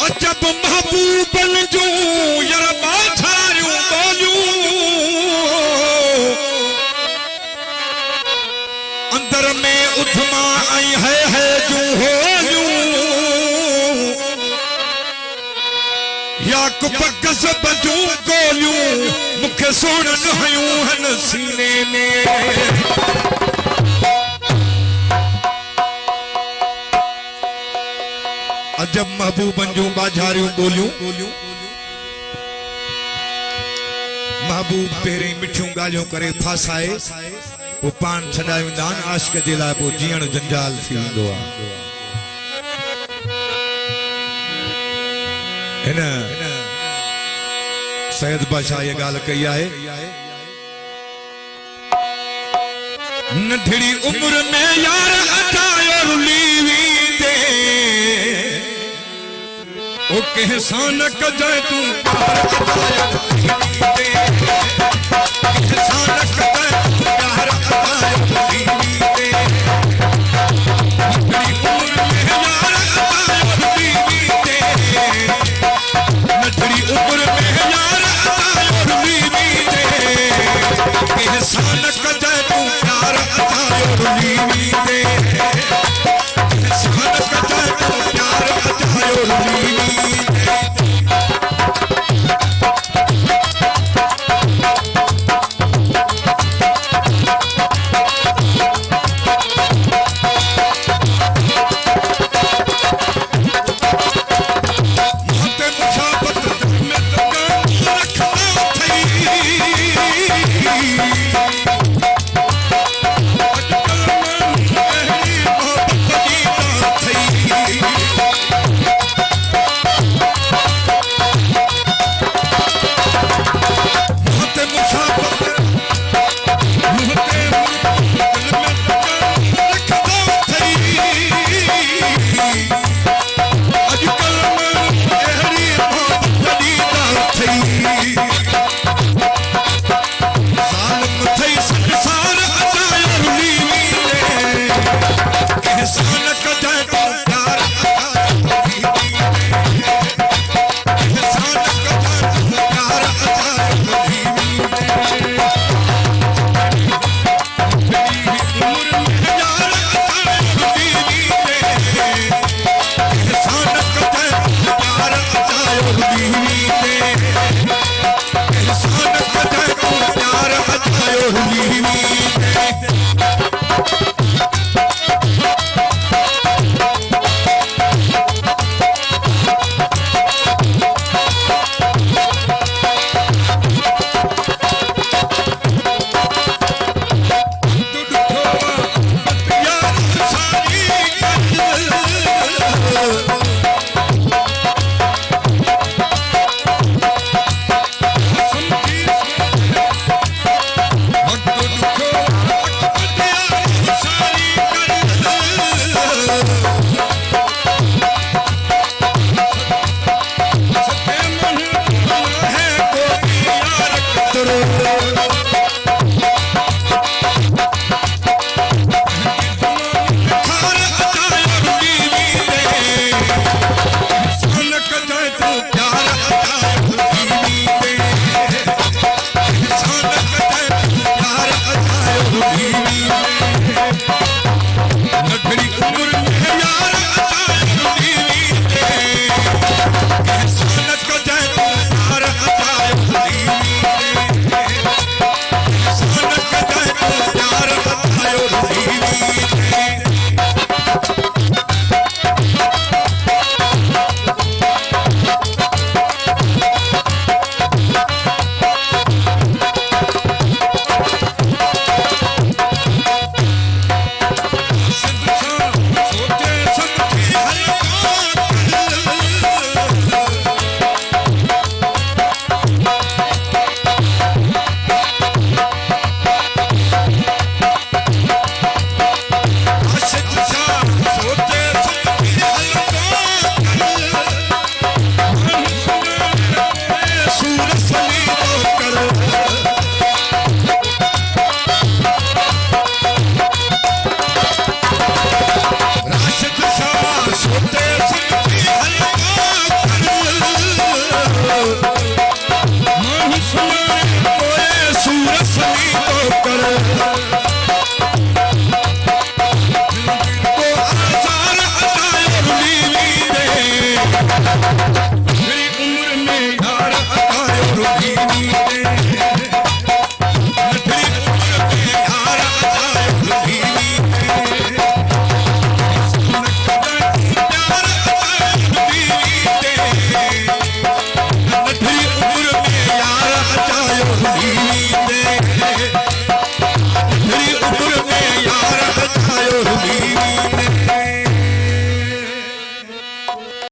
अजब महबूबन जो यार बाछारियूं बोलियूं अंदर में उधमा आई है जो होलियूं या कुपकस बजूं गोलियूं मुखे सुणन हयूं हन सीने में अजब महबूबन जो बाझारियूं बोलियूं महबूब पहिरीं मिठियूं ॻाल्हियूं करे फासाए पोइ पान छॾाए वेंदा आहिनि आशिक़ जे लाइ पोइ जीअण जंजाल थी वेंदो आहे हिन सैयद बादशाह इहा ॻाल्हि कई आहे नंढड़ी उम्र में यार अचायो रुली ओ कहसान कजाए तू प्यार अतायो कहसान कजाए तू प्यार अतायो बीवी दे नंढड़ी उम्र में यार अतायो बीवी दे नंढड़ी उम्र में यार अतायो बीवी दे कहसान कजाए तू प्यार अतायो बीवी दे कहसान कजाए तू प्यार अतायो बीवी